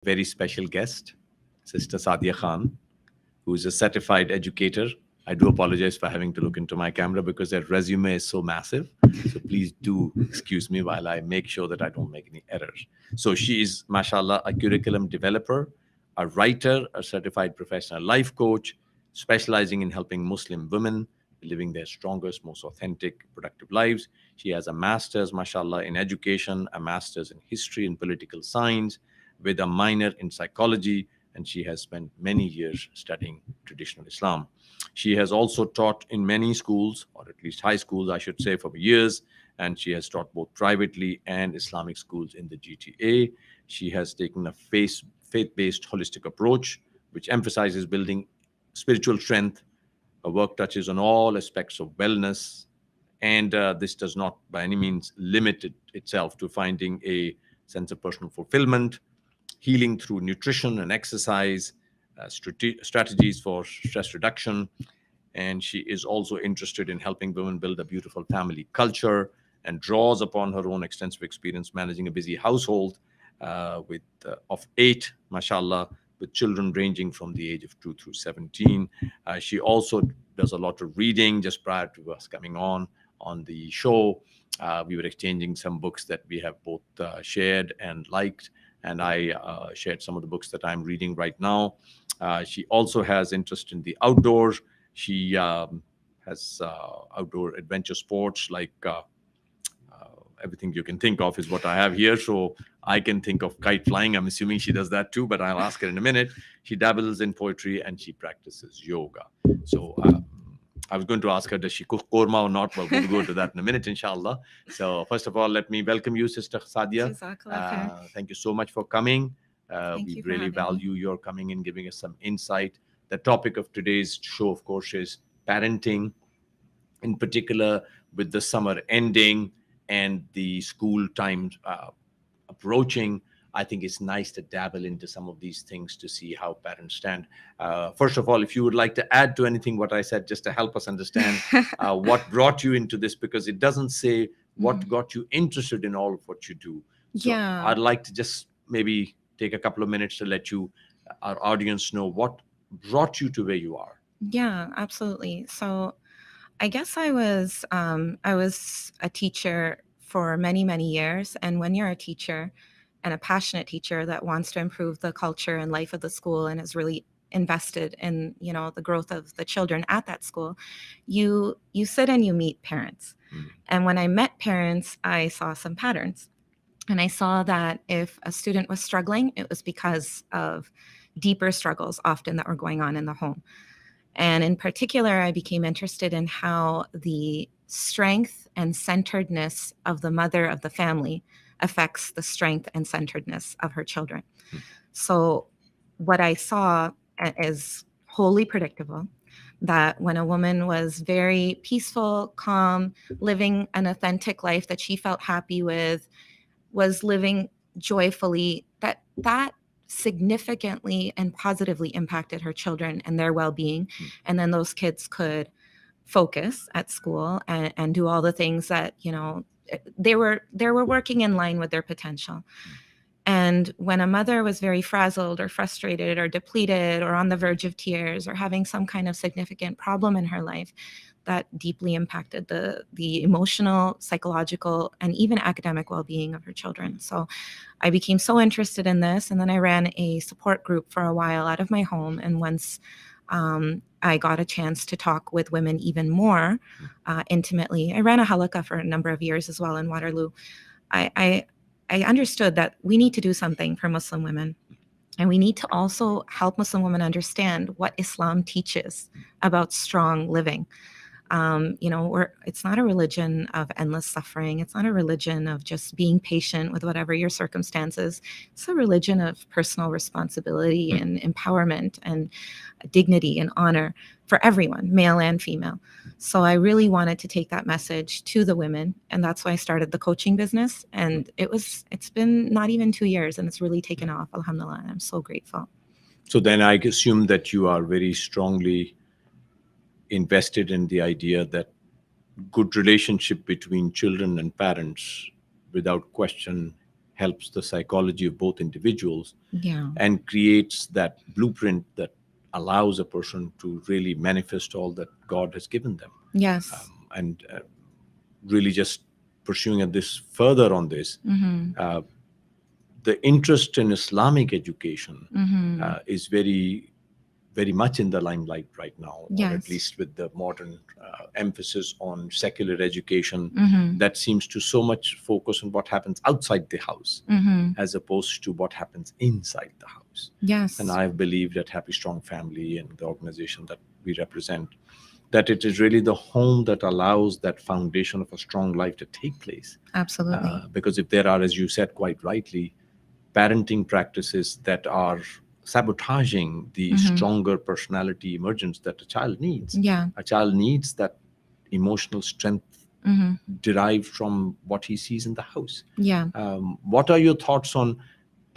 very special guest, Sister Saadia Khan, who is a certified educator. I do apologize for having to look into my camera because that resume is so massive. So please do excuse me while I make sure that I don't make any errors. So she is, mashallah, a curriculum developer, a writer, a certified professional life coach, specializing in helping Muslim women living their strongest, most authentic, productive lives. She has a master's, mashallah, in education, a master's in history and political science, with a minor in psychology, and she has spent many years studying traditional Islam. She has also taught in many schools, or at least high schools, I should say, for years, and she has taught both privately and Islamic schools in the GTA. She has taken a faith based holistic approach, which emphasizes building spiritual strength. Her work touches on all aspects of wellness, and this does not by any means limit itself to finding a sense of personal fulfillment, healing through nutrition and exercise, strategies for stress reduction. And she is also interested in helping women build a beautiful family culture and draws upon her own extensive experience managing a busy household with of 8, mashallah, with children ranging from the age of 2 through 17. She also does a lot of reading. Just prior to us coming on the show, we were exchanging some books that we have both shared and liked, and I shared some of the books that I'm reading right now. She also has interest in the outdoors. She has outdoor adventure sports like everything you can think of is what I have here. So I can think of kite flying. I'm assuming she does that too, but I'll ask her in a minute. She dabbles in poetry and she practices yoga. So I was going to ask her, does she cook korma or not? But we'll go to that in a minute, inshallah. So first of all, let me welcome you, Sister Saadia. Thank you so much for coming. We really value your coming and giving us some insight. The topic of today's show, of course, is parenting, in particular with the summer ending and the school time approaching. I think it's nice to dabble into some of these things to see how parents stand. First of all, if you would like to add to anything what I said, just to help us understand what brought you into this, because it doesn't say what got you interested in all of what you do. So I'd like to just maybe take a couple of minutes to let you, our audience, know what brought you to where you are. Yeah, absolutely. So I guess I was a teacher for many, many years. And when you're a teacher and a passionate teacher that wants to improve the culture and life of the school and is really invested in, the growth of the children at that school, you sit and you meet parents. And when I met parents, I saw some patterns. And I saw that if a student was struggling, it was because of deeper struggles often that were going on in the home. And in particular, I became interested in how the strength and centeredness of the mother of the family affects the strength and centeredness of her children. So what I saw is wholly predictable, that when a woman was very peaceful, calm, living an authentic life that she felt happy with, was living joyfully, that significantly and positively impacted her children and their well-being. And then those kids could focus at school and do all the things that they were working in line with their potential. And when a mother was very frazzled or frustrated or depleted or on the verge of tears or having some kind of significant problem in her life, that deeply impacted the emotional, psychological, and even academic well-being of her children. So I became so interested in this, and then I ran a support group for a while out of my home. And once I got a chance to talk with women even more intimately, I ran a halakha for a number of years as well in Waterloo. I understood that we need to do something for Muslim women. And we need to also help Muslim women understand what Islam teaches about strong living. It's not a religion of endless suffering. It's not a religion of just being patient with whatever your circumstances. It's a religion of personal responsibility and empowerment and dignity and honor for everyone, male and female. So I really wanted to take that message to the women, and that's why I started the coaching business. And it's been not even 2 years, and it's really taken off, alhamdulillah. I'm so grateful. So then I assume that you are very strongly invested in the idea that good relationship between children and parents, without question, helps the psychology of both individuals Yeah. and creates that blueprint that allows a person to really manifest all that God has given them. Yes. And really just pursuing at this further on this, Mm-hmm. the interest in Islamic education Mm-hmm. is very, very much in the limelight right now, or at Yes. least with the modern emphasis on secular education Mm-hmm. that seems to so much focus on what happens outside the house Mm-hmm. as opposed to what happens inside the house. And Yes. I've believed at Happy Strong Family and the organization that we represent that it is really the home that allows that foundation of a strong life to take place. Absolutely. Because if there are, as you said quite rightly, parenting practices that are sabotaging the Mm-hmm. stronger personality emergence that a child needs, Yeah. a child needs that emotional strength Mm-hmm. derived from what he sees in the house. Yeah. What are your thoughts on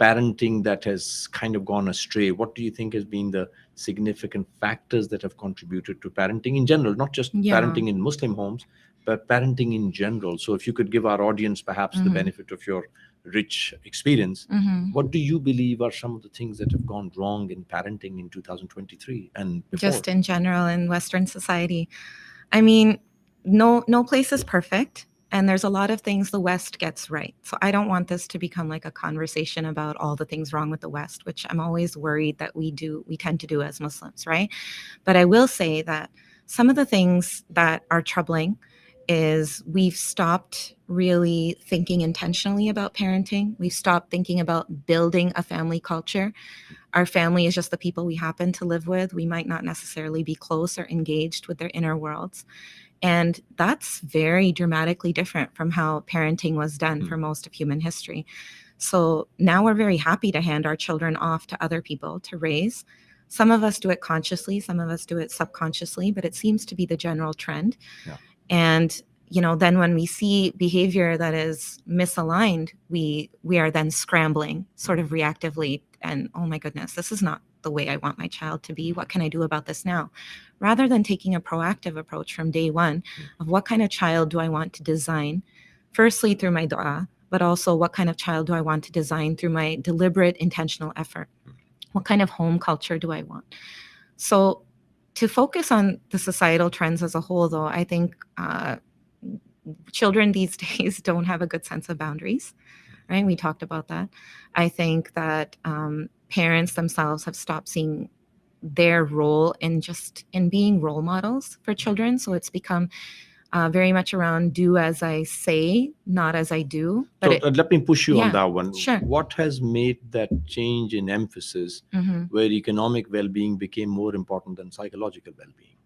parenting that has kind of gone astray? What do you think has been the significant factors that have contributed to parenting in general, not just Yeah. parenting in Muslim homes, but parenting in general? So, if you could give our audience perhaps the Mm-hmm. benefit of your rich experience, Mm-hmm. what do you believe are some of the things that have gone wrong in parenting in 2023 and before? Just in general in Western society. I mean, no place is perfect, and there's a lot of things the West gets right. So I don't want this to become like a conversation about all the things wrong with the West, which I'm always worried that we tend to do as Muslims, right? But I will say that some of the things that are troubling is we've stopped really thinking intentionally about parenting. We've stopped thinking about building a family culture. Our family is just the people we happen to live with. We might not necessarily be close or engaged with their inner worlds. And that's very dramatically different from how parenting was done for most of human history. So now we're very happy to hand our children off to other people to raise. Some of us do it consciously, some of us do it subconsciously, but it seems to be the general trend. Yeah. And then when we see behavior that is misaligned, we are then scrambling sort of reactively, and oh my goodness, this is not the way I want my child to be. What can I do about this now? Rather than taking a proactive approach from day one of what kind of child do I want to design, firstly through my dua, but also what kind of child do I want to design through my deliberate intentional effort? What kind of home culture do I want? So to focus on the societal trends as a whole, though, I think children these days don't have a good sense of boundaries, right? We talked about that. I think that parents themselves have stopped seeing their role in being role models for children. So it's become very much around do as I say, not as I do. But So let me push you on yeah, that one. sure. What has made that change in emphasis Mhm. where economic well-being became more important than psychological well-being?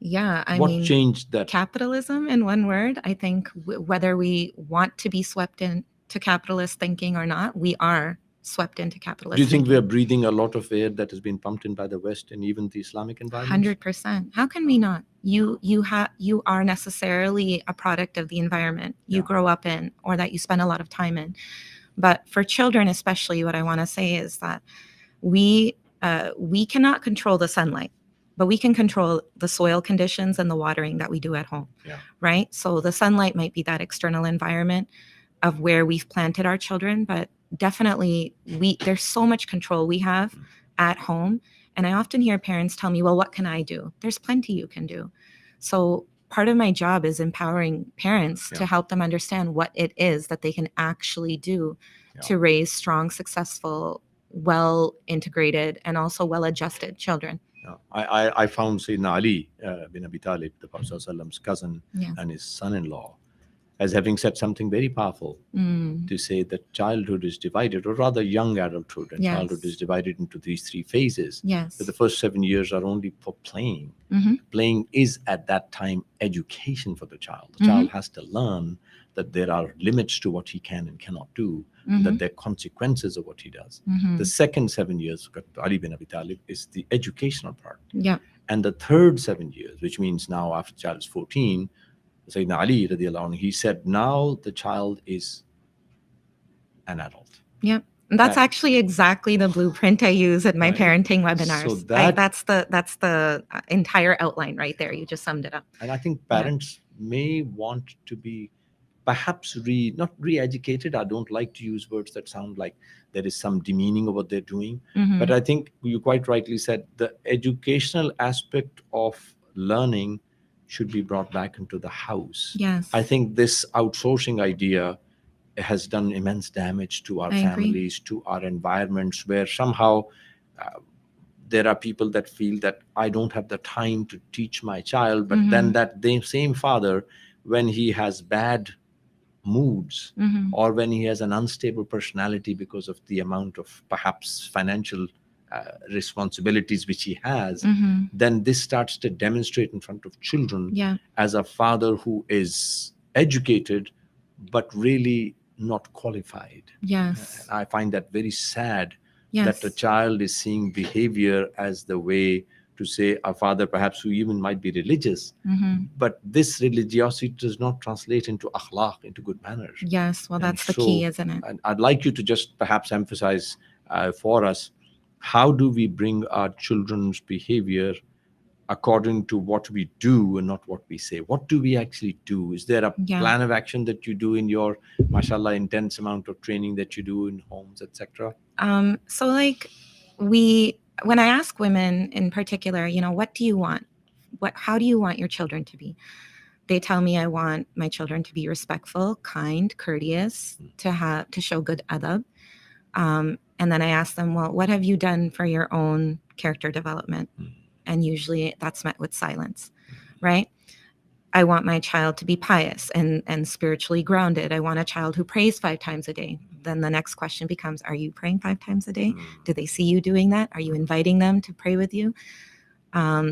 Yeah, I What mean, changed that? capitalism in one word. I think whether we want to be swept into capitalist thinking or not, we are swept into capitalist Do you think we are thinking. breathing a lot of air that has been pumped in by the West and even the Islamic environments? 100%. How can we not? You are necessarily a product of the environment you Yeah. grow up in or that you spend a lot of time in. But for children especially, what I want to say is that we cannot control the sunlight, but we can control the soil conditions and the watering that we do at home. Yeah. Right? So the sunlight might be that external environment of where we've planted our children, but definitely there's so much control we have at home. And I often hear parents tell me, well, what can I do? There's plenty you can do. So part of my job is empowering parents to Yeah. help them understand what it is that they can actually do Yeah. to raise strong, successful, well integrated, and also well adjusted children. Yeah. I found Sayyidina Ali bin Abi Talib, the Prophet's cousin Yeah. and his son-in-law, as having said something very powerful Mm. to say that childhood is divided, or rather young adulthood and Yes. childhood is divided into these three phases. Yes. But the first 7 years are only for playing. Mm-hmm. Playing is at that time education for the child. The child has to learn that there are limits to what he can and cannot do, and that there are consequences of what he does. Mm-hmm. The second 7 years, Ali bin Abi Talib, is the educational part. Yeah. And the third 7 years, which means now after the child is 14, Sayyidina Ali radiallahu anhu, he said, now the child is an adult. Yep. That's actually exactly the blueprint I use at my Right. parenting webinars. So that's the entire outline right there. You just summed it up. And I think parents may want to be perhaps not re-educated. I don't like to use words that sound like there is some demeaning of what they're doing. But I think you quite rightly said the educational aspect of learning should be brought back into the house. Yes. I think this outsourcing idea has done immense damage to our I agree. families, to our environments, where somehow there are people that feel that I don't have the time to teach my child, but then that same father, when he has bad moods or when he has an unstable personality because of the amount of perhaps financial responsibilities which he has, then this starts to demonstrate in front of children Yeah. as a father who is educated but really not qualified. Yes. And I find that very sad, Yes. that a child is seeing behavior as the way to say a father perhaps who even might be religious, but this religiosity does not translate into akhlaq, into good manners. Yes. Well, And that's the so key, isn't it? I'd like you to just perhaps emphasize for us, how do we bring our children's behavior according to what we do and not what we say? What do we actually do? Is there a Yeah. plan of action that you do in your, mashallah, intense amount of training that you do in homes, etc.? So like when I ask women in particular, what do you want? How do you want your children to be? They tell me I want my children to be respectful, kind, courteous, to show good adab. And then I ask them, well, what have you done for your own character development? And usually that's met with silence, right? I want my child to be pious and spiritually grounded. I want a child who prays 5 times a day. Then the next question becomes, are you praying 5 times a day? Do they see you doing that? Are you inviting them to pray with you?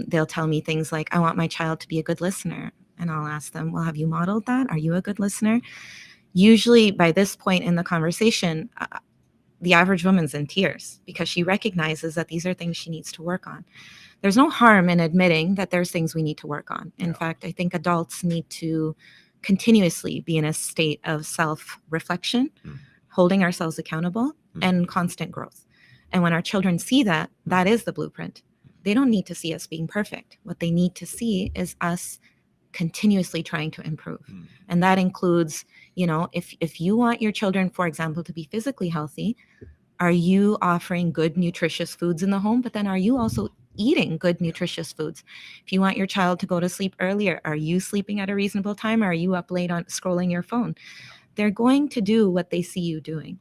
They'll tell me things like, I want my child to be a good listener. And I'll ask them, well, have you modeled that? Are you a good listener? Usually by this point in the conversation, the average woman's in tears because she recognizes that these are things she needs to work on. There's no harm in admitting that there's things we need to work on. In fact, I think adults need to continuously be in a state of self-reflection, holding ourselves accountable, and constant growth. And when our children see that, that is the blueprint. They don't need to see us being perfect. What they need to see is us continuously trying to improve. And that includes, if you want your children, for example, to be physically healthy, are you offering good, nutritious foods in the home? But then are you also eating good, nutritious foods? If you want your child to go to sleep earlier, are you sleeping at a reasonable time? Or are you up late on scrolling your phone? They're going to do what they see you doing,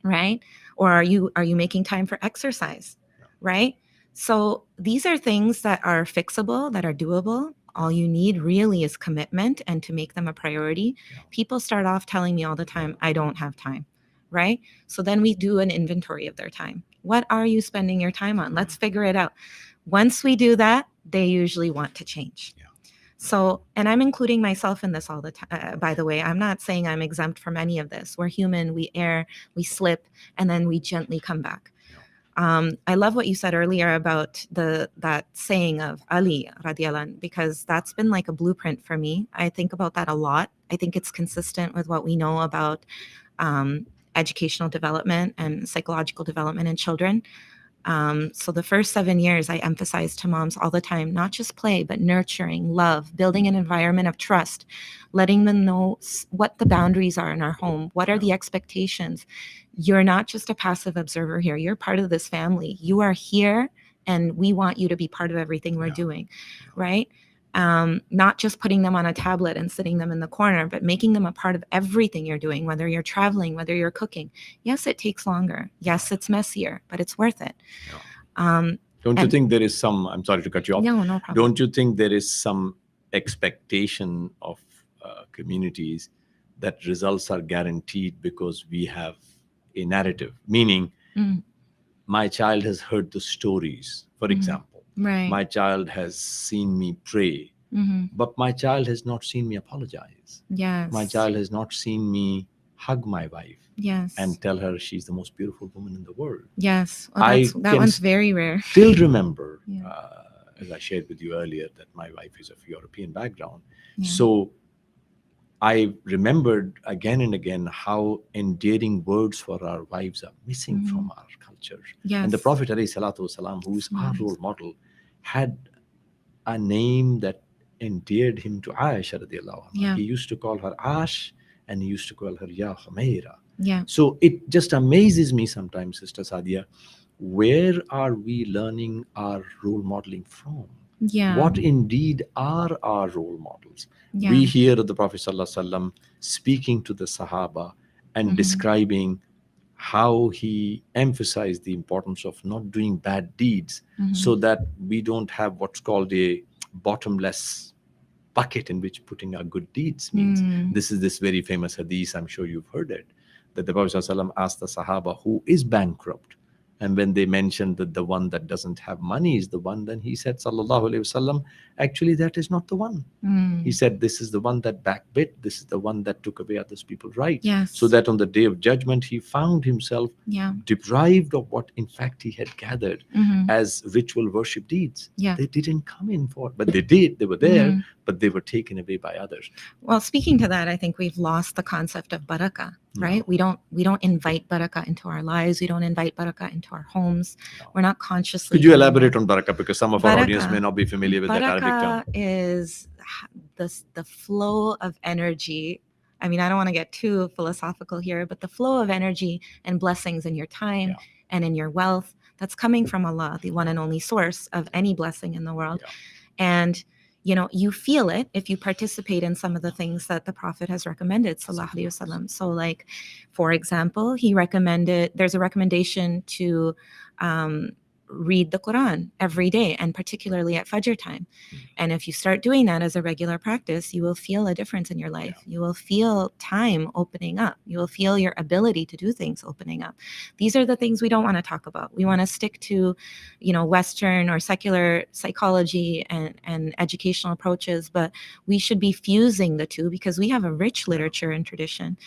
right? Or are you making time for exercise, right? So these are things that are fixable, that are doable. All you need really is commitment and to make them a priority. People start off telling me all the time, I don't have time, right? So then we do an inventory of their time. What are you spending your time on? Let's figure it out. Once we do that, they usually want to change. So, and I'm including myself in this all the time. By the way, I'm not saying I'm exempt from any of this. We're human, we err, we slip, and then we gently come back. I love what you said earlier about that saying of Ali radiallahu anh, because that's been like a blueprint for me. I think about that a lot. I think it's consistent with what we know about educational development and psychological development in children. So the first 7 years, I emphasize to moms all the time, not just play, but nurturing, love, building an environment of trust, letting them know what the boundaries are in our home. What are the expectations? You're not just a passive observer here. You're part of this family. You are here, and we want you to be part of everything we're doing, right? Not just putting them on a tablet and sitting them in the corner, but making them a part of everything you're doing, whether you're traveling, whether you're cooking. Yes, it takes longer. Yes, it's messier, but it's worth it. Don't you think there is some, I'm sorry to cut you off. No problem. Don't you think there is some expectation of communities that results are guaranteed because we have a narrative? Meaning, my child has heard the stories, for example. Right. My child has seen me pray, but my child has not seen me apologize. Yes. My child has not seen me hug my wife Yes. and tell her she's the most beautiful woman in the world. Yes. Well, that one's very rare. Still remember, as I shared with you earlier, that my wife is of European background. So I remembered again and again how endearing words for our wives are missing from our culture. Yes. And the Prophet ﷺ, who is our role model, had a name that endeared him to Aisha radiallahu anha. He used to call her Ash and he used to call her Ya Humaira. Yeah. So it just amazes me sometimes, Sister Saadia, where are we learning our role modeling from? Yeah. What indeed are our role models? Yeah. We hear the Prophet ﷺ speaking to the Sahaba and describing how he emphasized the importance of not doing bad deeds so that we don't have what's called a bottomless bucket in which putting our good deeds means. This is this very famous hadith, I'm sure you've heard it, that the Prophet ﷺ asked the Sahaba who is bankrupt. And when they mentioned that the one that doesn't have money is the one, then he said, Sallallahu Alaihi Wasallam, actually, that is not the one. He said, this is the one that backbit, this is the one that took away others people's rights. Yes. So that on the day of judgment, he found himself deprived of what, in fact, he had gathered as ritual worship deeds. Yeah. They didn't come in for it, but they did. They were there, but they were taken away by others. Well, speaking to that, I think we've lost the concept of barakah, right? We don't invite barakah into our lives. We don't invite barakah into our homes. We're not consciously. Could you elaborate on barakah? Because some of our audience may not be familiar with that Arabic term. Barakah is the flow of energy. I mean, I don't want to get too philosophical here, but the flow of energy and blessings in your time and in your wealth that's coming from Allah, the one and only source of any blessing in the world. And you feel it if you participate in some of the things that the Prophet has recommended, sallallahu alaihi wasallam. So, like, for example, there's a recommendation to read the Quran every day, and particularly at Fajr time. And if you start doing that as a regular practice, you will feel a difference in your life. You will feel time opening up. You will feel your ability to do things opening up. These are the things we don't want to talk about. We want to stick to, Western or secular psychology and educational approaches, but we should be fusing the two because we have a rich literature and tradition.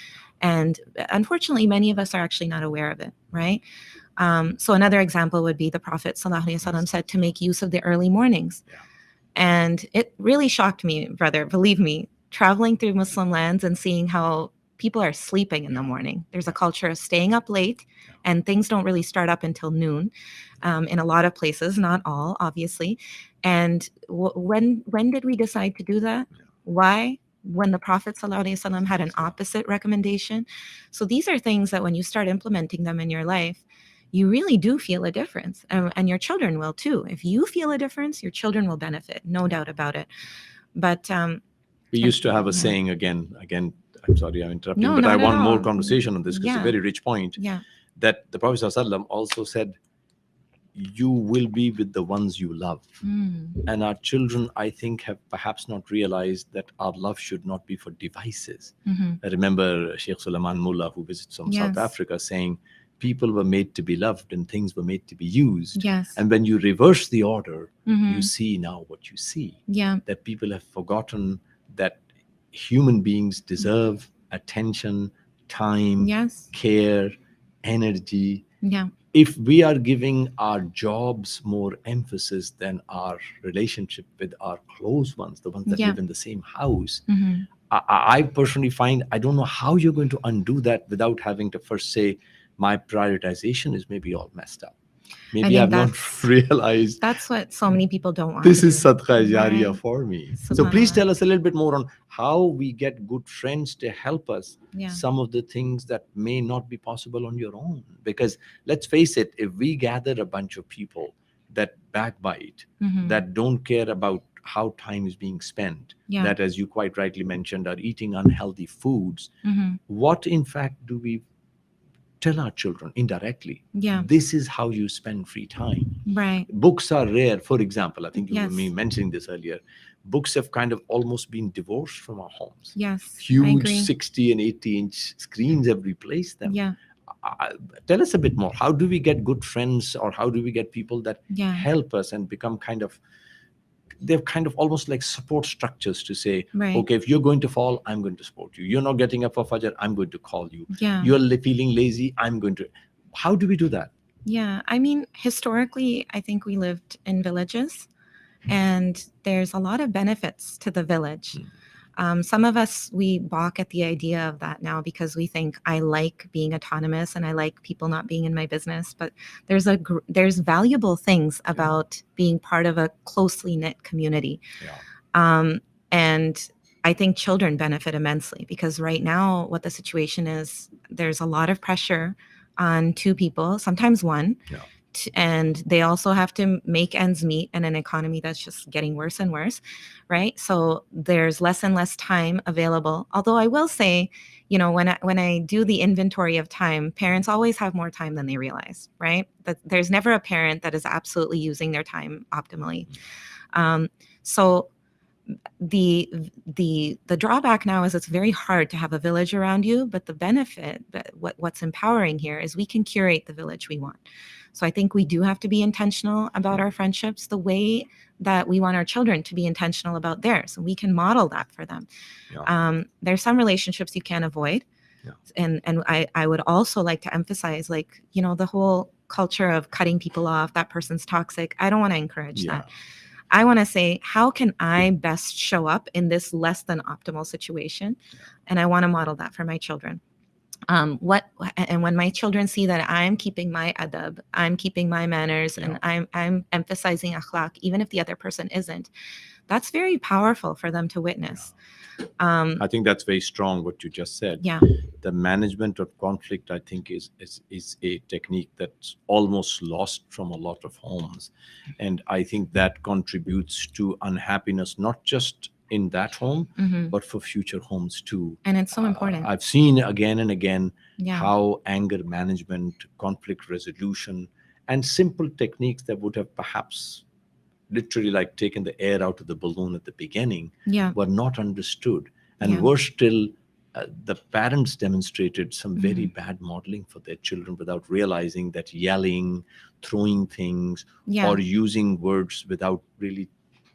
And unfortunately, many of us are actually not aware of it, right? So another example would be the Prophet ﷺ said to make use of the early mornings. And it really shocked me, brother, believe me, traveling through Muslim lands and seeing how people are sleeping in the morning. There's a culture of staying up late, and things don't really start up until noon in a lot of places, not all, obviously. And when did we decide to do that? Why? When the Prophet ﷺ had an opposite recommendation. So these are things that when you start implementing them in your life, you really do feel a difference, and your children will too. If you feel a difference, your children will benefit, no doubt about it. But we used to have a saying again. I'm sorry, I'm interrupting, but I want more conversation on this because it's a very rich point. That the Prophet ﷺ also said, you will be with the ones you love. And our children, I think, have perhaps not realized that our love should not be for devices. I remember Sheikh Sulaiman Mullah, who visits from South Africa, saying, people were made to be loved and things were made to be used. And when you reverse the order, you see now what you see. That people have forgotten that human beings deserve attention, time, care, energy. If we are giving our jobs more emphasis than our relationship with our close ones, the ones that live in the same house, I personally find I don't know how you're going to undo that without having to first say, my prioritization is maybe all messed up. Maybe I've not realized. That's what so many people don't want. This is Sadqa Jariya for me. So please tell us a little bit more on how we get good friends to help us some of the things that may not be possible on your own. Because let's face it, if we gather a bunch of people that backbite, that don't care about how time is being spent, that, as you quite rightly mentioned, are eating unhealthy foods, what in fact do we tell our children indirectly? This is how you spend free time. Books are rare. For example, I think you were mentioning this earlier. Books have kind of almost been divorced from our homes. Huge 60 and 80-inch screens have replaced them. Tell us a bit more. How do we get good friends, or how do we get people that help us and become they're kind of almost like support structures to say, okay, if you're going to fall, I'm going to support you. You're not getting up for Fajr, I'm going to call you. You're feeling lazy, I'm going to. How do we do that? I mean, historically, I think we lived in villages, and there's a lot of benefits to the village. Some of us, we balk at the idea of that now because we think, I like being autonomous and I like people not being in my business. But there's valuable things about being part of a closely knit community. And I think children benefit immensely, because right now what the situation is, there's a lot of pressure on two people, sometimes one, Yeah. and they also have to make ends meet in an economy that's just getting worse and worse, right? So there's less and less time available. Although I will say, when I do the inventory of time, parents always have more time than they realize, right? That there's never a parent that is absolutely using their time optimally. So the drawback now is it's very hard to have a village around you, but the benefit, what's empowering here, is we can curate the village we want. So I think we do have to be intentional about our friendships the way that we want our children to be intentional about theirs, and we can model that for them. Yeah. There's some relationships you can't avoid. Yeah. And I would also like to emphasize, like, the whole culture of cutting people off, that person's toxic. I don't want to encourage Yeah. that. I want to say, how can I best show up in this less than optimal situation? And I want to model that for my children. And when my children see that I'm keeping my adab, I'm keeping my manners, Yeah. and I'm emphasizing akhlaq, even if the other person isn't, that's very powerful for them to witness. I think that's very strong what you just said. Yeah. The management of conflict, I think, is a technique that's almost lost from a lot of homes. And I think that contributes to unhappiness, not just in that home, but for future homes too. And it's so important. I've seen again and again Yeah. how anger management, conflict resolution, and simple techniques that would have perhaps literally like taken the air out of the balloon at the beginning Yeah. were not understood, and Yeah. were still the parents demonstrated some very bad modeling for their children without realizing that yelling, throwing things, Yeah. or using words without really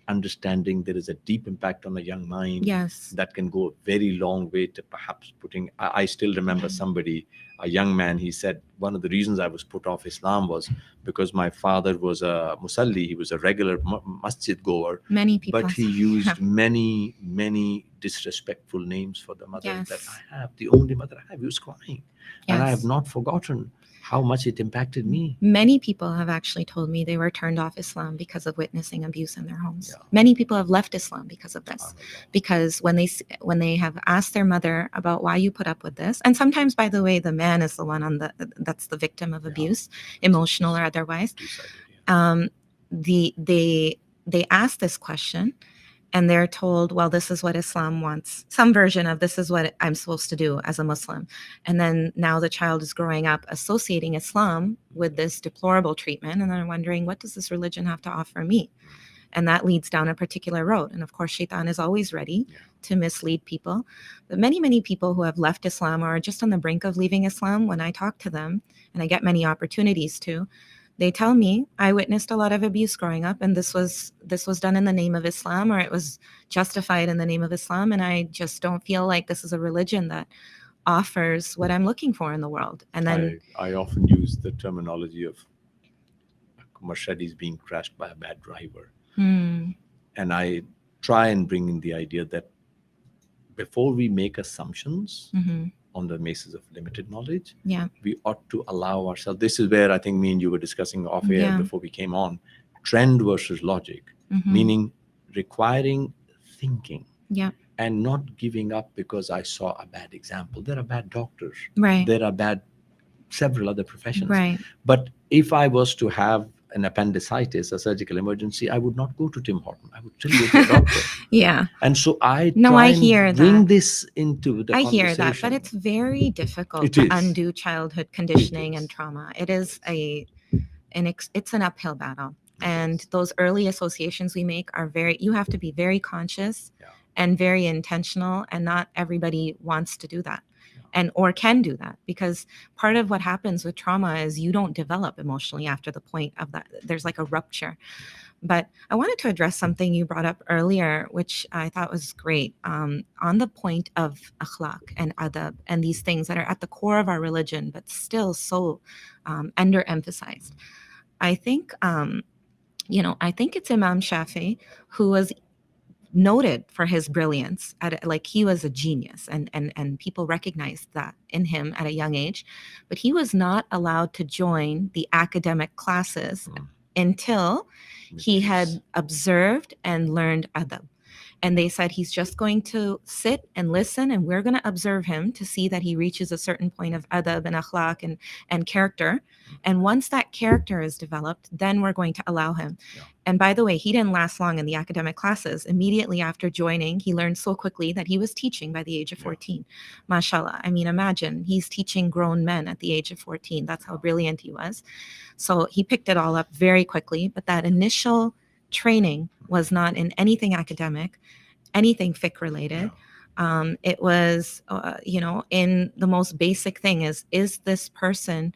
understanding there is a deep impact on a young mind. Yes. That can go a very long way to perhaps putting. I still remember somebody, a young man, he said, one of the reasons I was put off Islam was because my father was a musalli, he was a regular masjid goer, Many people. but he used many disrespectful names for the mother Yes. that I have, the only mother I have. He was crying. And I have Yes. not forgotten how much it impacted me. Many people have actually told me they were turned off Islam because of witnessing abuse in their homes. Yeah. Many people have left Islam because of this. SubhanAllah. Because when they have asked their mother about why you put up with this, and sometimes, by the way, the man is the one that's the victim of abuse, emotional or otherwise. Two-sided, yeah. They ask this question, and they're told, well, this is what Islam wants, some version of this is what I'm supposed to do as a Muslim. And then now the child is growing up associating Islam with this deplorable treatment, and they're wondering, what does this religion have to offer me? And that leads down a particular road. And of course, shaitan is always ready to mislead people. But many people who have left Islam or are just on the brink of leaving Islam, when I talk to them, and I get many opportunities to, they tell me, I witnessed a lot of abuse growing up, and this was done in the name of Islam, or it was justified in the name of Islam, and I just don't feel like this is a religion that offers what I'm looking for in the world. And then I often use the terminology of Mercedes being crashed by a bad driver. And I try and bring in the idea that before we make assumptions on the basis of limited knowledge, we ought to allow ourselves. This is where I think me and you were discussing off air before we came on, trend versus logic, meaning requiring thinking and not giving up because I saw a bad example. There are bad doctors. Right. There are bad several other professions. Right. But if I was to have an appendicitis, a surgical emergency, I would not go to Tim Horton. I would still go to a doctor. Yeah. And so I hear bring that. this into the I conversation. hear that, but it's very difficult It to is. undo childhood conditioning It is. and trauma. It's an uphill battle. It And is. those early associations we make are you have to be very conscious Yeah. and very intentional, and not everybody wants to do that. Or can do that, because part of what happens with trauma is you don't develop emotionally after the point of that. There's like a rupture. But I wanted to address something you brought up earlier, which I thought was great, on the point of akhlaq and adab and these things that are at the core of our religion, but still so underemphasized. I think, I think it's Imam Shafi who was noted for his brilliance. He was a genius, and people recognized that in him at a young age. But he was not allowed to join the academic classes until he had observed and learned adab. And they said he's just going to sit and listen, and we're going to observe him to see that he reaches a certain point of adab and akhlaq and character. And once that character is developed, then we're going to allow him. Yeah. And by the way, he didn't last long in the academic classes. Immediately after joining, he learned so quickly that he was teaching by the age of 14. Mashallah. I mean, imagine he's teaching grown men at the age of 14. That's how brilliant he was. So he picked it all up very quickly. But that initial training was not in anything academic, anything fiqh related. It was, in the most basic thing is this person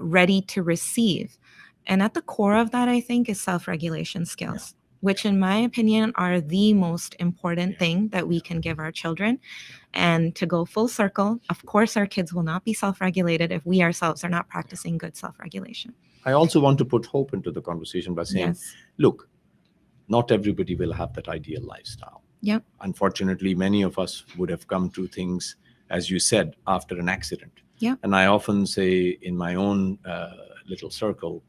ready to receive? And at the core of that, I think, is self-regulation skills, which in my opinion are the most important thing that we can give our children. And to go full circle, of course, our kids will not be self-regulated if we ourselves are not practicing good self-regulation. I also want to put hope into the conversation by saying, look, not everybody will have that ideal lifestyle. Yep. Unfortunately, many of us would have come to things, as you said, after an accident. Yep. And I often say in my own little circle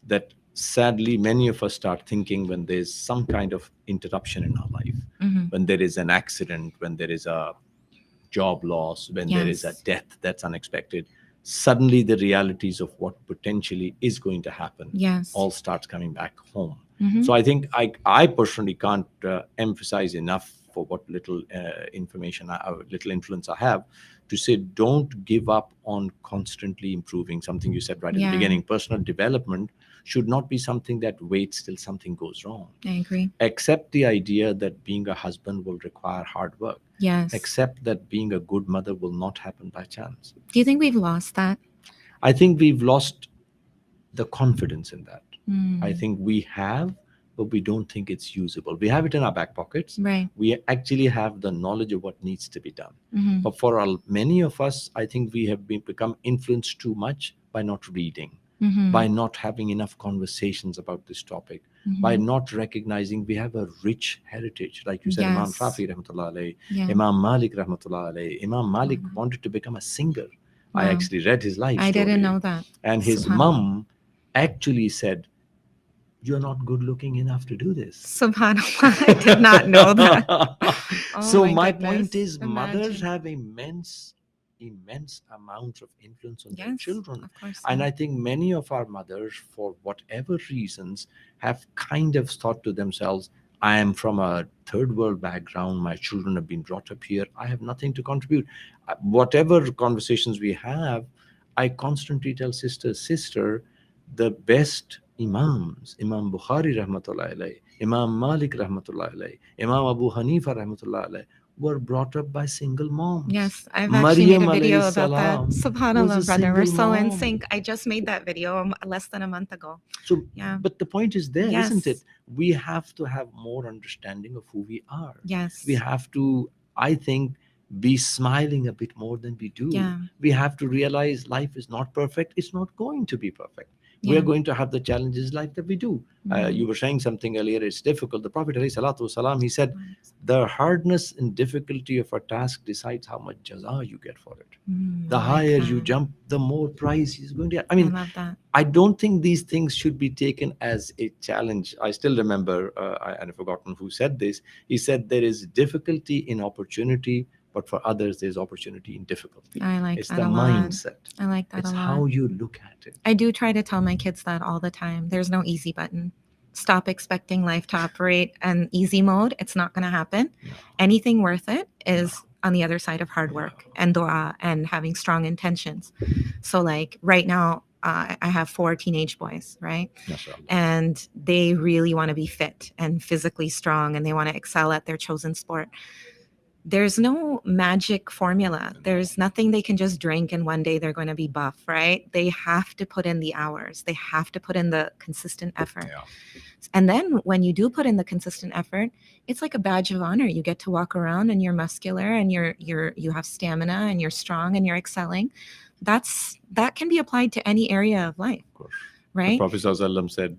that sadly, many of us start thinking when there's some kind of interruption in our life, when there is an accident, when there is a job loss, when there is a death that's unexpected, suddenly the realities of what potentially is going to happen all starts coming back home. So I think I personally can't emphasize enough for what little information, little influence I have, to say don't give up on constantly improving. Something you said right at the beginning, personal development should not be something that waits till something goes wrong. I agree. Accept the idea that being a husband will require hard work. Yes. Accept that being a good mother will not happen by chance. Do you think we've lost that? I think we've lost the confidence in that. I think we have, but we don't think it's usable. We have it in our back pockets. Right. We actually have the knowledge of what needs to be done. But for many of us, I think we have become influenced too much by not reading, by not having enough conversations about this topic, by not recognizing we have a rich heritage. Like you said, Imam Shafi rahmatullah alayhi, Imam Malik rahmatullah alayhi. Imam Malik wanted to become a singer. Wow. I actually read his life I story. didn't know that. And his mum actually said, "You're not good looking enough to do this." Subhanallah, I did not know that. So my point is, mothers have immense amounts of influence on their children. Of course. And I think many of our mothers, for whatever reasons, have kind of thought to themselves, I am from a third world background. My children have been brought up here. I have nothing to contribute. Whatever conversations we have, I constantly tell sister, the best Imams, Imam Bukhari rahmatullah alayhi, Imam Malik rahmatullah alayhi, Imam Abu Hanifa rahmatullah alayhi, were brought up by single moms. Yes, I've actually Maryam made a video alayhi about that. salam was Subhanallah, a brother. We're single so in mom. sync. I just made that video less than a month ago. So, Yeah. but the point is there, Yes. isn't it? We have to have more understanding of who we are. Yes. We have to, I think, be smiling a bit more than we do. Yeah. We have to realize life is not perfect. It's not going to be perfect. We Yeah. are going to have the challenges like that we do. You were saying something earlier, it's difficult. The Prophet ﷺ, he said, the hardness and difficulty of a task decides how much jaza you get for it. The I like higher you that. jump, the more prize he's going to get. I I mean, love that. I don't think these things should be taken as a challenge. I still remember, I've forgotten who said this. He said there is difficulty in opportunity, but for others, there's opportunity in difficulty. I like It's that the a lot. mindset. I like that It's a lot. how you look at it. I do try to tell my kids that all the time. There's no easy button. Stop expecting life to operate in easy mode. It's not going to happen. No. Anything worth it is on the other side of hard work and dua and having strong intentions. So like right now, I have 4 teenage boys, right? MashaAllah. And they really want to be fit and physically strong, and they want to excel at their chosen sport. There's no magic formula. There's nothing they can just drink and one day they're going to be buff, right? They have to put in the hours. They have to put in the consistent effort. Yeah. And then when you do put in the consistent effort, it's like a badge of honor. You get to walk around and you're muscular and you have stamina and you're strong and you're excelling. That can be applied to any area of life, Of course. right? The Prophet ﷺ said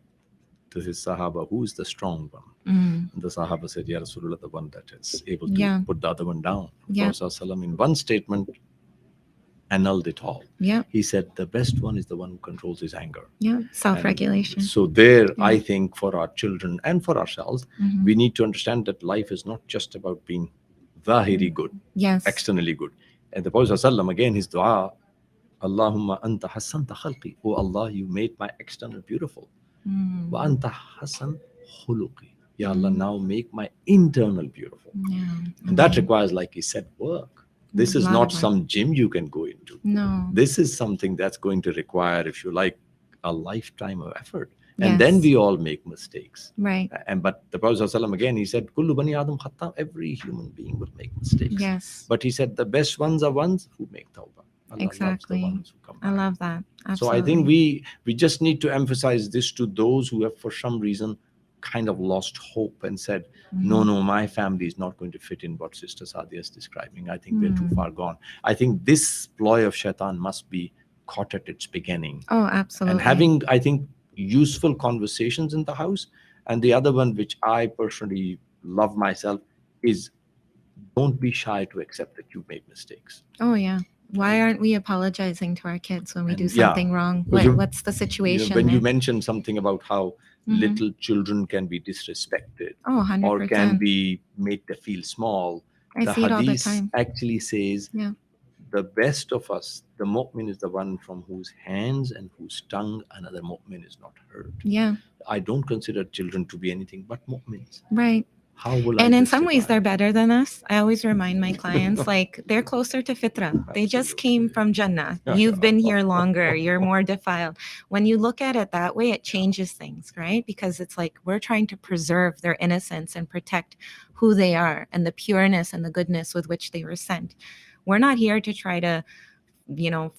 to his Sahaba, who is the strong one? And the Sahaba said, Ya Rasulullah, the one that is able to put the other one down. Yeah. Prophet ﷺ, in one statement, annulled it all. Yeah. He said the best one is the one who controls his anger. Yeah. And Self-regulation. so there, Yeah. I think for our children and for ourselves, Mhm. we need to understand that life is not just about being zahiri good, Yes. externally good. And the Prophet ﷺ, again, his dua, Allahumma anta hassanta khalqi. Oh Allah, you made my external beautiful. Mm. Wa anta hassan khuluqi. Ya Allah, Mm. now make my internal beautiful. Yeah. And that Mhm. requires, like he said, work. This A is lot not of work. some gym you can go into. No. This is something that's going to require, if you like, a lifetime of effort. And then Yes. we all make mistakes. Right. And but the Prophet ﷺ, again, he said, Kullu bani Adam khata, every human being will make mistakes. Yes. But he said the best ones are ones who make tawbah. Allah loves the Exactly. ones who come I back. love that. So I Absolutely. think we just need to emphasize this to those who have for some reason kind of lost hope and said, no, Mhm. no, my family is not going to fit in what Sister Sadia is describing. I think we're too Mm. far gone. I think this ploy of shaitan must be caught at its beginning. Oh, And absolutely. having, I think, useful conversations in the house. And the other one, which I personally love myself, is don't be shy to accept that you've made mistakes. Oh, yeah. Why aren't we apologizing to our kids when we do And yeah, something wrong? because What's the situation when you there? mentioned something about how Mhm. little children can be disrespected Oh, or 100%. can be made to feel small, I the see it all the hadith time. actually says Yeah. the best of us, the mu'min, is the one from whose hands and whose tongue another mu'min is not hurt. Yeah. I don't consider children to be anything but mu'mins. Right. How will And I in some ways, justify? they're better than us. I always remind my clients, like, they're closer to fitra. They just came Absolutely. from Jannah. Yeah, You've yeah. been here longer. You're more defiled. When you look at it that way, it changes things, right? Because it's like we're trying to preserve their innocence and protect who they are and the pureness and the goodness with which they were sent. We're not here to try to,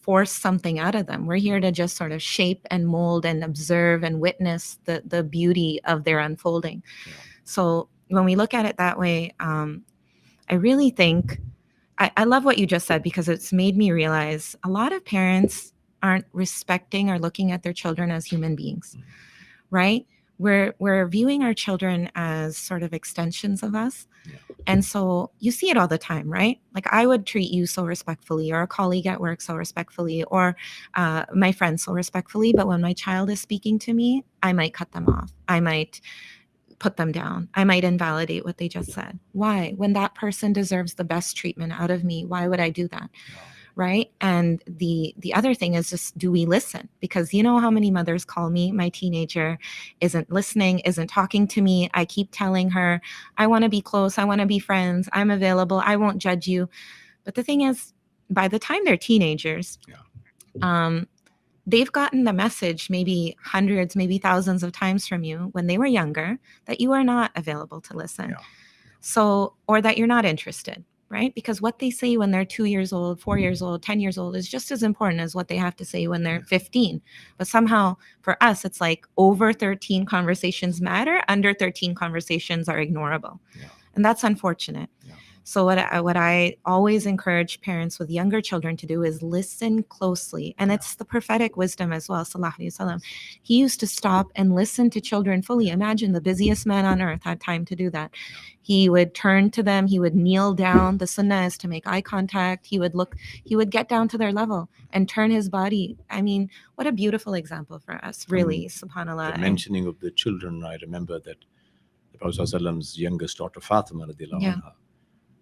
force something out of them. We're here to just sort of shape and mold and observe and witness the beauty of their unfolding. Yeah. So when we look at it that way, I really think I love what you just said, because it's made me realize a lot of parents aren't respecting or looking at their children as human beings, right? We're viewing our children as sort of extensions of us. Yeah. And so you see it all the time, right? Like I would treat you so respectfully, or a colleague at work so respectfully, or my friends so respectfully. But when my child is speaking to me, I might cut them off. I might put them down. I might invalidate what they just said. Why? When that person deserves the best treatment out of me, why would I do that? Yeah. Right? And the other thing is just, do we listen? Because you know how many mothers call me, my teenager isn't listening, isn't talking to me. I keep telling her, I want to be close, I want to be friends, I'm available, I won't judge you. But the thing is, by the time they're teenagers, they've gotten the message maybe hundreds, maybe thousands of times from you when they were younger that you are not available to listen. Yeah. So, or that you're not interested, right? Because what they say when they're 2 years old, 4 years old, 10 years old is just as important as what they have to say when they're 15. But somehow for us, it's like over 13 conversations matter, under 13 conversations are ignorable. Yeah. And that's unfortunate. Yeah. So what I always encourage parents with younger children to do is listen closely. And it's the prophetic wisdom as well, sallallahu alaihi wasallam. He used to stop and listen to children fully. Imagine the busiest man on earth had time to do that. He would turn to them, he would kneel down. The sunnah is to make eye contact. He would get down to their level and turn his body. I mean, what a beautiful example for us, really, subhanAllah. The mentioning of the children, I remember that the Prophet ﷺ's youngest daughter, Fatima, radiallahu anha,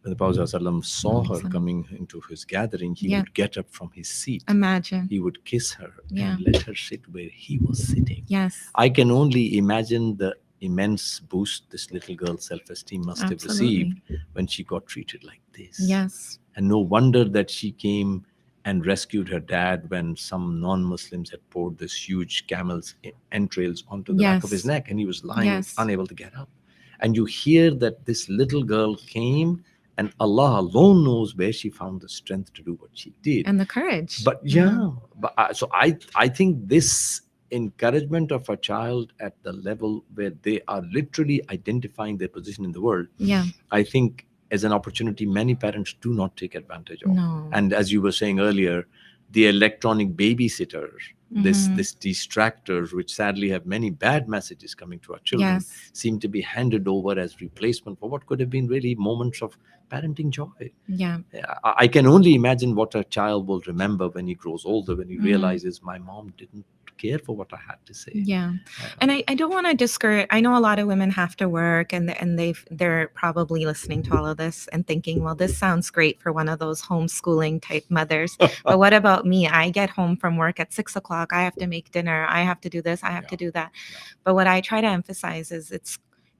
when the Prophet ﷺ saw her coming into his gathering, he would get up from his seat. Imagine. He would kiss her and let her sit where he was sitting. Yes. I can only imagine the immense boost this little girl's self-esteem must have received when she got treated like this. Yes. And no wonder that she came and rescued her dad when some non-Muslims had poured this huge camel's entrails onto the back of his neck, and he was lying unable to get up. And you hear that this little girl came, and Allah alone knows where she found the strength to do what she did. And the courage. But so I think this encouragement of a child at the level where they are literally identifying their position in the world, I think as an opportunity many parents do not take advantage of. No. And as you were saying earlier, the electronic babysitters This distractors, which sadly have many bad messages coming to our children, Yes. seem to be handed over as replacement for what could have been really moments of parenting joy. Yeah. I can only imagine what a child will remember when he grows older, when he Mhm. realizes my mom didn't care for what I had to say. Yeah. Uh, And I don't want to discourage. I know a lot of women have to work, and they're probably listening to all of this and thinking, well, this sounds great for one of those homeschooling type mothers. But what about me? I get home from work at 6 o'clock. I have to make dinner. I have to do this. I have yeah, to do that. yeah, But what I try to emphasize is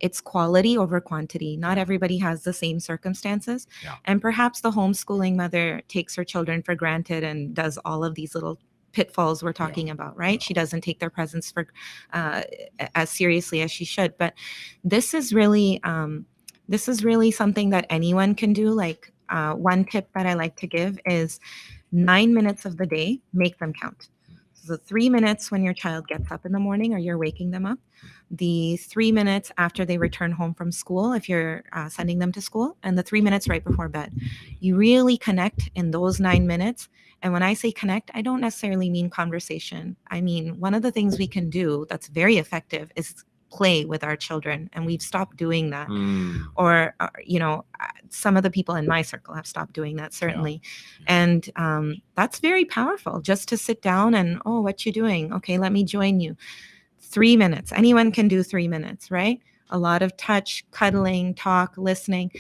it's quality over quantity. Not yeah, everybody has the same circumstances. yeah, And perhaps the homeschooling mother takes her children for granted and does all of these little pitfalls we're yeah, talking about, right? yeah. She doesn't take their presence for uh, as seriously as she should. But this is really something that anyone can do. Like one tip that I like to give is 9 minutes of the day, make them count. So 3 minutes when your child gets up in the morning or you're waking them up, the 3 minutes after they return home from school, if you're sending them to school, and the 3 minutes right before bed. You really connect in those 9 minutes. And when I say connect, I don't necessarily mean conversation. I mean, one of the things we can do that's very effective is play with our children. And we've stopped doing that. Or, some of the people in my circle have stopped doing that, certainly. And that's very powerful, just to sit down and, oh, what you doing? Okay, let me join you. 3 minutes. Anyone can do 3 minutes, right? A lot of touch, cuddling, talk, listening.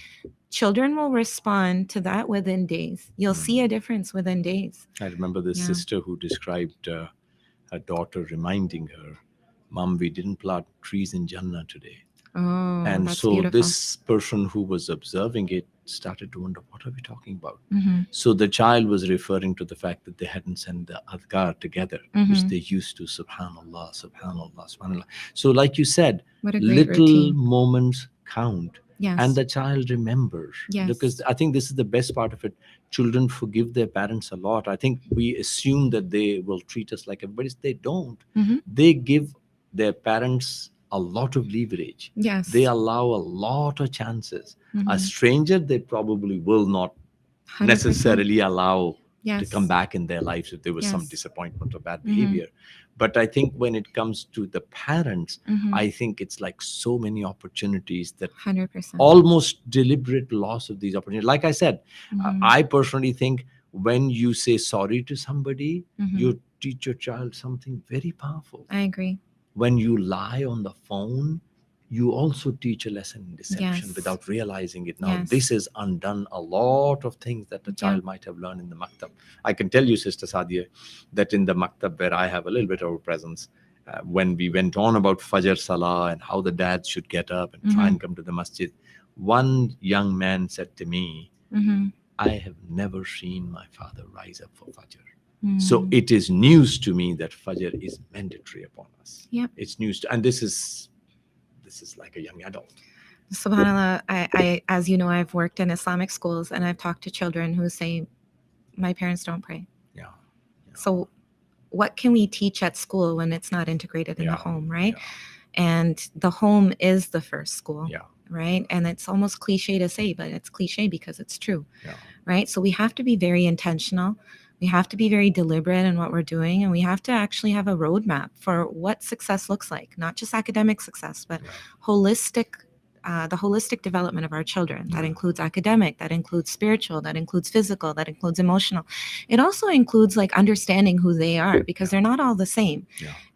Children will respond to that within days. You'll see a difference within days. I remember this Yeah. sister who described her daughter reminding her, Mom, we didn't plant trees in Jannah today. Oh, And that's so beautiful. this person who was observing it started to wonder, what are we talking about? Mhm. So the child was referring to the fact that they hadn't said the adhkar together, which they used to, subhanallah, subhanallah, subhanallah. So like you said, What a great little routine. moments count. And Yes. the child remembers. Yes. Because I think this is the best part of it. Children forgive their parents a lot. I think we assume that they will treat us like everybody. They don't. Mhm. They give their parents a lot of leverage. Yes. They allow a lot of chances. A Mhm. stranger, they probably will not 100%. necessarily allow to Yes. come back in their lives if there was some Yes. disappointment or bad behavior. But I think when it comes to the parents, I think it's like so many opportunities that 100%. almost deliberate loss of these opportunities. Like I said, I personally think when you say sorry to somebody, you teach your child something very powerful. I agree. When you lie on the phone, you also teach a lesson in deception Yes. without realizing it. Now, Yes. this has undone a lot of things that the child might have learned in the maktab. I can tell you, Sister Saadia, that in the maktab where I have a little bit of a presence, when we went on about Fajr Salah and how the dads should get up and try and come to the masjid, one young man said to me, I have never seen my father rise up for Fajr. So it is news to me that Fajr is mandatory upon us. Yep. It's news and this is like a young adult. SubhanAllah, I, as you know, I've worked in Islamic schools and I've talked to children who say, my parents don't pray. Yeah. So what can we teach at school when it's not integrated in the home, right? And the home is the first school, right? And it's almost cliche to say, but it's cliche because it's true, right? So we have to be very intentional. We have to be very deliberate in what we're doing, and we have to actually have a roadmap for what success looks like, not just academic success, but holistic, the holistic development of our children. That includes academic, that includes spiritual, that includes physical, that includes emotional. It also includes like understanding who they are, because they're not all the same.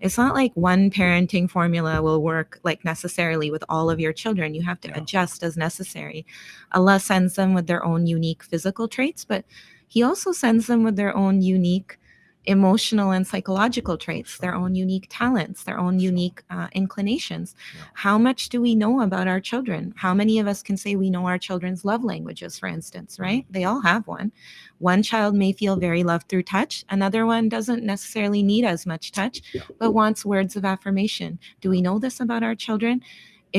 It's not like one parenting formula will work like necessarily with all of your children. You have to adjust as necessary. Allah sends them with their own unique physical traits, but He also sends them with their own unique emotional and psychological traits, their own unique talents, their own unique inclinations. How much do we know about our children? How many of us can say we know our children's love languages, for instance, right? They all have one. One child may feel very loved through touch. Another one doesn't necessarily need as much touch, but wants words of affirmation. Do we know this about our children?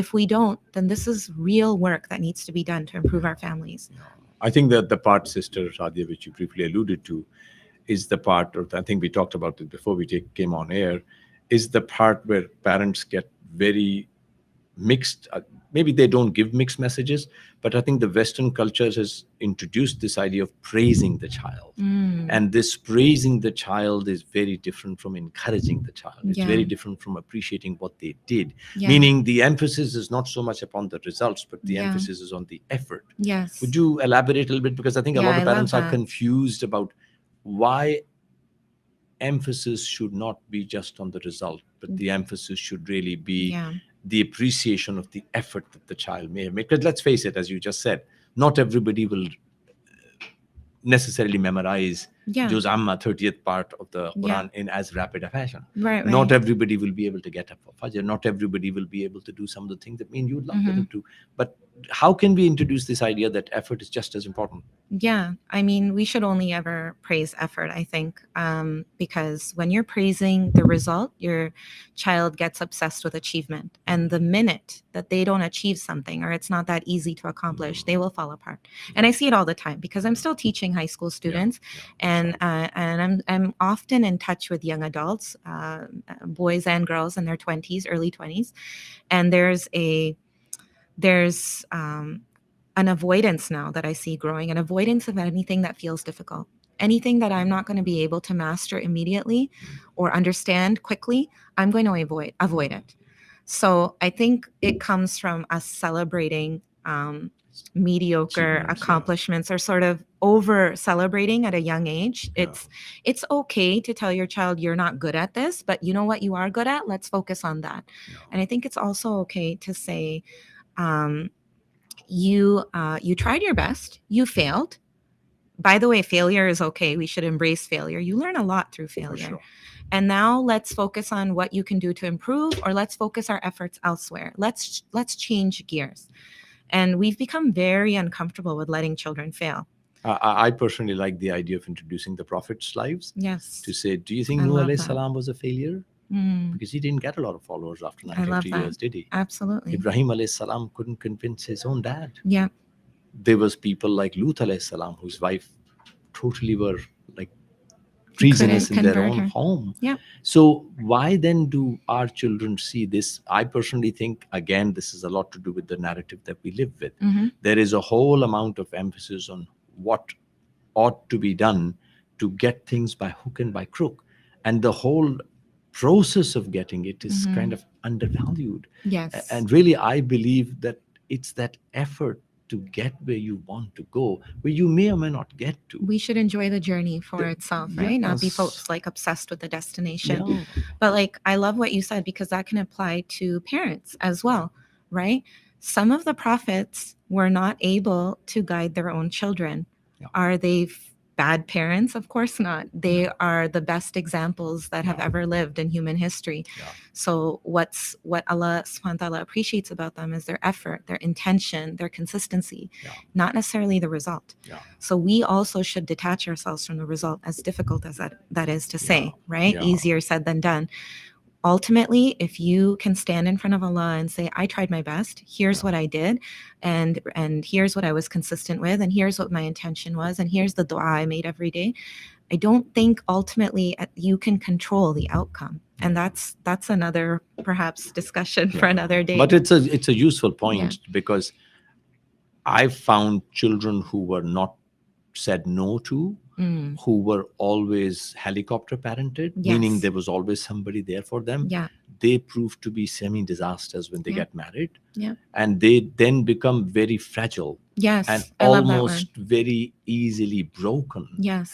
If we don't, then this is real work that needs to be done to improve our families. I think that the part, Sister Saadia, which you briefly alluded to, is the part, or I think we talked about it before we came on air, is the part where parents get very mixed, maybe they don't give mixed messages, but I think the Western culture has introduced this idea of praising the child. And this praising the child is very different from encouraging the child. It's Yeah. very different from appreciating what they did. Yeah. Meaning the emphasis is not so much upon the results, but the Yeah. emphasis is on the effort. Yes. Would you elaborate a little bit? Because I think a Yeah, lot of I love parents are that. confused about why emphasis should not be just on the result, but the emphasis should really be Yeah. the appreciation of the effort that the child may have made. Because let's face it, as you just said, not everybody will necessarily memorize Yeah. Juz Amma 30th part of the Yeah. Quran in as rapid a fashion. Right. Not Right. everybody will be able to get up for Fajr. Not everybody will be able to do some of the things that you would love them to. But how can we introduce this idea that effort is just as important? Yeah, I mean, we should only ever praise effort, I think, because when you're praising the result, your child gets obsessed with achievement. And the minute that they don't achieve something or it's not that easy to accomplish, they will fall apart. And I see it all the time because I'm still teaching high school students, and I'm often in touch with young adults, boys and girls in their 20s, early 20s, and there's an avoidance now that I see growing, an avoidance of anything that feels difficult. Anything that I'm not going to be able to master immediately or understand quickly, I'm going to avoid it. So I think it comes from us celebrating mediocre accomplishments, or sort of over celebrating at a young age. It's okay to tell your child you're not good at this, but you know what you are good at? Let's focus on that. And I think it's also okay to say, you tried your best, you failed. By the way, failure is okay. We should embrace failure. You learn a lot through failure. And now let's focus on what you can do to improve, or let's focus our efforts elsewhere. Let's change gears. And we've become very uncomfortable with letting children fail. I personally like the idea of introducing the prophets' lives. Yes. To say, do you think I Nuh love alayhi that. salam was a failure? Because he didn't get a lot of followers after I love 950 that. years, did he? Absolutely. Ibrahim alayhi salam couldn't convince his own dad. Yeah. There was people like Lut alayhi salam, whose wife totally were like treasonous in their own home. Yeah. So why then do our children see this? I personally think, again, this is a lot to do with the narrative that we live with. There is a whole amount of emphasis on what ought to be done to get things by hook and by crook. And the whole process of getting it is kind of undervalued. Yes. And really, I believe that it's that effort to get where you want to go, where you may or may not get to. We should enjoy the journey for itself, right? Not be folks like obsessed with the destination. But like, I love what you said, because that can apply to parents as well, right? Some of the prophets were not able to guide their own children. Are they bad parents? Of course not. They are the best examples that have ever lived in human history. So what Allah subhanahu wa ta'ala appreciates about them is their effort, their intention, their consistency, not necessarily the result. So we also should detach ourselves from the result, as difficult as that is to say, right? Easier said than done. Ultimately, if you can stand in front of Allah and say, I tried my best, here's what I did, and here's what I was consistent with, and here's what my intention was, and here's the dua I made every day, I don't think ultimately you can control the outcome. And that's another perhaps discussion for another day. But it's a useful point, because I found children who were not said no to, who were always helicopter parented, meaning there was always somebody there for them. They proved to be semi-disasters when they get married. And they then become very fragile. And almost very easily broken.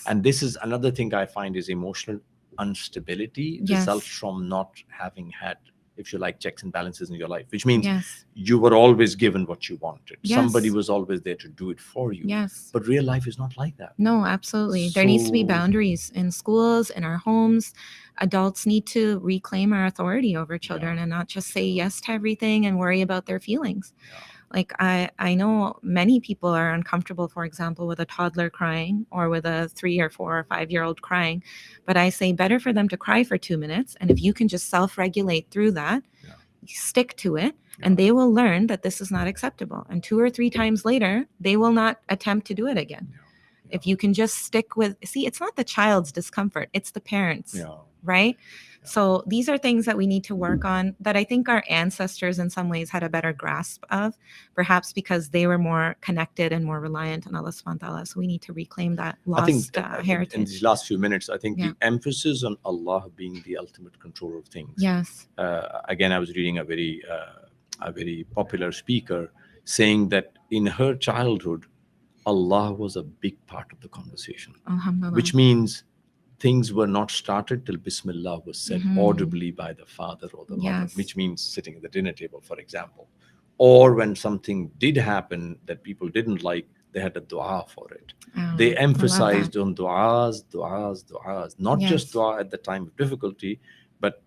And this is another thing I find is emotional instability results from not having had, if you like, checks and balances in your life, which means you were always given what you wanted. Somebody was always there to do it for you. But real life is not like that. No, absolutely. There needs to be boundaries in schools, in our homes. Adults need to reclaim our authority over children and not just say yes to everything and worry about their feelings. Like I know many people are uncomfortable, for example, with a toddler crying or with a 3 or 4 or 5-year-old crying. But I say better for them to cry for 2 minutes. And if you can just self-regulate through that, stick to it, and they will learn that this is not acceptable. And 2 or 3 times later, they will not attempt to do it again. If you can just stick with, see, it's not the child's discomfort, it's the parents. right? So these are things that we need to work on that I think our ancestors in some ways had a better grasp of, perhaps because they were more connected and more reliant on Allah subhanahu wa ta'ala. So we need to reclaim that I think lost in heritage. these last few minutes, I think Yeah. the emphasis on Allah being the ultimate controller of things. Yes. Again, I was reading a very popular speaker saying that in her childhood, Allah was a big part of the conversation, Alhamdulillah. which means things were not started till Bismillah was said Mhm. audibly by the father or the mother, Yes. which means sitting at the dinner table, for example. Or when something did happen that people didn't like, they had a dua for it. They I love emphasized that. on du'as, du'as, du'as, not just Yes. dua at the time of difficulty, but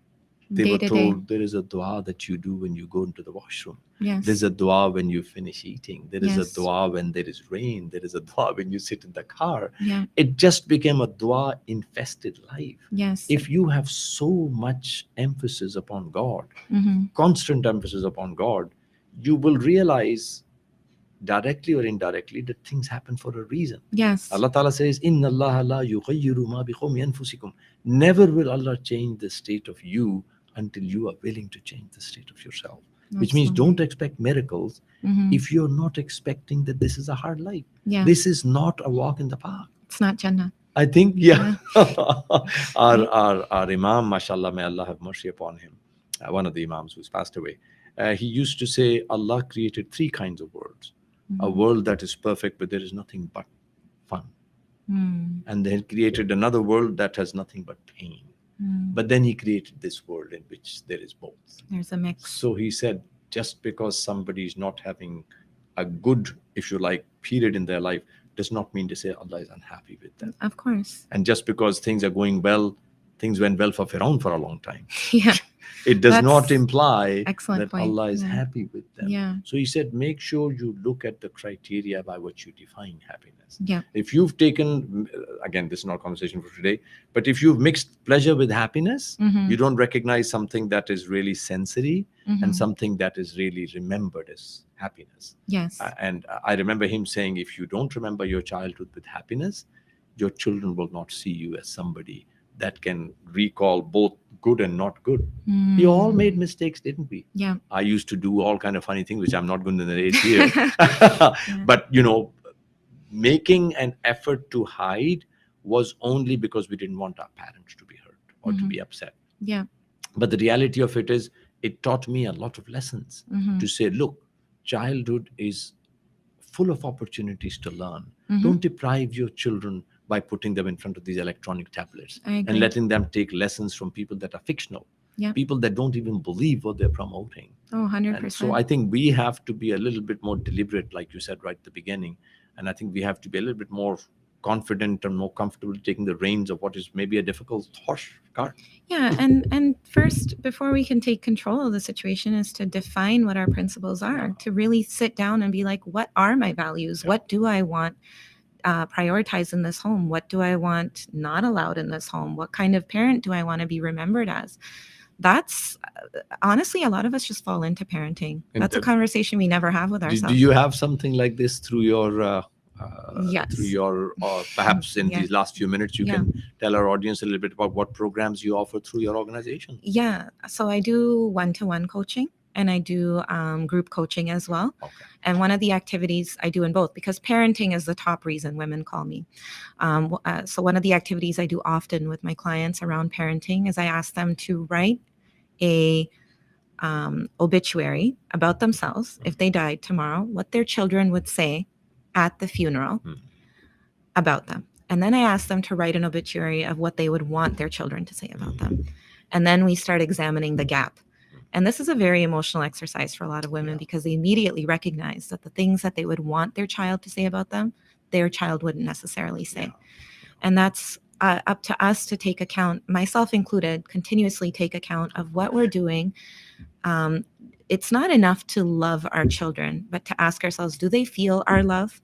they Day were to day. told there is a dua that you do when you go into the washroom. Yes. There's a dua when you finish eating. There is a Yes. dua when there is rain. There is a dua when you sit in the car. Yeah. It just became a dua infested life. Yes. If you have so much emphasis upon God, Mhm. constant emphasis upon God, you will realize directly or indirectly that things happen for a reason. Yes. Allah Ta'ala says, Inna Allah la yughayyiru ma biqawmi anfusikum. Never will Allah change the state of you until you are willing to change the state of yourself. Which means Absolutely. don't expect miracles Mhm. if you're not expecting that this is a hard life. Yeah. This is not a walk in the park. It's not Jannah. I think, yeah. our Imam, mashallah, may Allah have mercy upon him, one of the Imams who's passed away, he used to say, Allah created three kinds of worlds. A world that is perfect, but there is nothing but fun. Mm. And then created another world that has nothing but pain. Mm. But then he created this world in which there is both. There's a mix. So he said, just because somebody is not having a good, if you like, period in their life, does not mean to say Allah is unhappy with them. Of course. And just because things are going well, things went well for Firaun for a long time. Yeah. It does That's not imply excellent that point. Allah is Yeah. happy with them. Yeah. So he said, make sure you look at the criteria by which you define happiness. Yeah. If you've taken, again, this is not a conversation for today, but if you've mixed pleasure with happiness, Mhm. you don't recognize something that is really sensory Mhm. and something that is really remembered as happiness. Yes. And I remember him saying, if you don't remember your childhood with happiness, your children will not see you as somebody that can recall both good and not good. Mm. We all made mistakes, didn't we? Yeah. I used to do all kind of funny things, which I'm not going to narrate here. Yeah. But, making an effort to hide was only because we didn't want our parents to be hurt or to Mhm. be upset. Yeah. But the reality of it is, it taught me a lot of lessons Mhm. to say, look, childhood is full of opportunities to learn. Mhm. Don't deprive your children by putting them in front of these electronic tablets I agree. and letting them take lessons from people that are fictional, Yeah. people that don't even believe what they're promoting. Oh, 100%. And so I think we have to be a little bit more deliberate, like you said right at the beginning. And I think we have to be a little bit more confident and more comfortable taking the reins of what is maybe a difficult horse cart. Yeah, and first, before we can take control of the situation, is to define what our principles are. Yeah. To really sit down and be like, what are my values? Yeah. What do I want prioritized in this home? What do I want not allowed in this home? What kind of parent do I want to be remembered as? That's honestly, a lot of us just fall into parenting. And That's a conversation we never have with do ourselves. you have something like this through your Yes. through your perhaps in Yeah. these last few minutes you Yeah. can tell our audience a little bit about what programs you offer through your organization? Yeah. So I do one-to-one coaching and I do group coaching as well. Okay. And one of the activities I do in both, because parenting is the top reason women call me. So one of the activities I do often with my clients around parenting is I ask them to write a obituary about themselves if they died tomorrow, what their children would say at the funeral about them. And then I ask them to write an obituary of what they would want their children to say about them. And then we start examining the gap. And this is a very emotional exercise for a lot of women because they immediately recognize that the things that they would want their child to say about them, their child wouldn't necessarily say. And that's up to us to take account, myself included, continuously take account of what we're doing. It's not enough to love our children, but to ask ourselves, do they feel our love?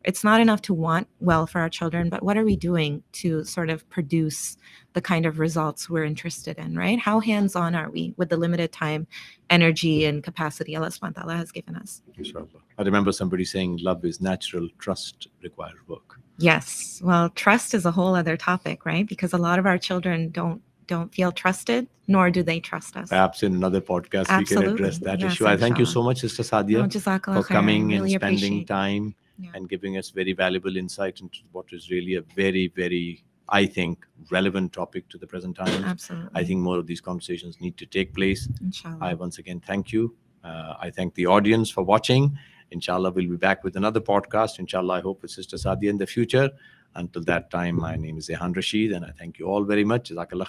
It's not enough to want well for our children, but what are we doing to sort of produce the kind of results we're interested in, right? How hands-on are we with the limited time, energy, and capacity Allah subhanahu wa ta'ala has given us? Inshallah. I remember somebody saying love is natural, trust requires work. Yes. Well, trust is a whole other topic, right? Because a lot of our children don't don't feel trusted, nor do they trust us. Perhaps in another podcast we can address Absolutely. that Yes, issue. I thank you inshallah. so much, Sister No, Saadia, jazakallah for khair. I coming and really spending appreciate it. time Yeah. and giving us very valuable insight into what is really a very, very, I think, relevant topic to the present times. Absolutely. I think more of these conversations need to take place. Inshallah. I once again thank you. I thank the audience for watching. Inshallah, we'll be back with another podcast. Inshallah, I hope with Sister Saadia in the future. Until that time, my name is Zaihan Rashid, and I thank you all very much. Jazakallah khair.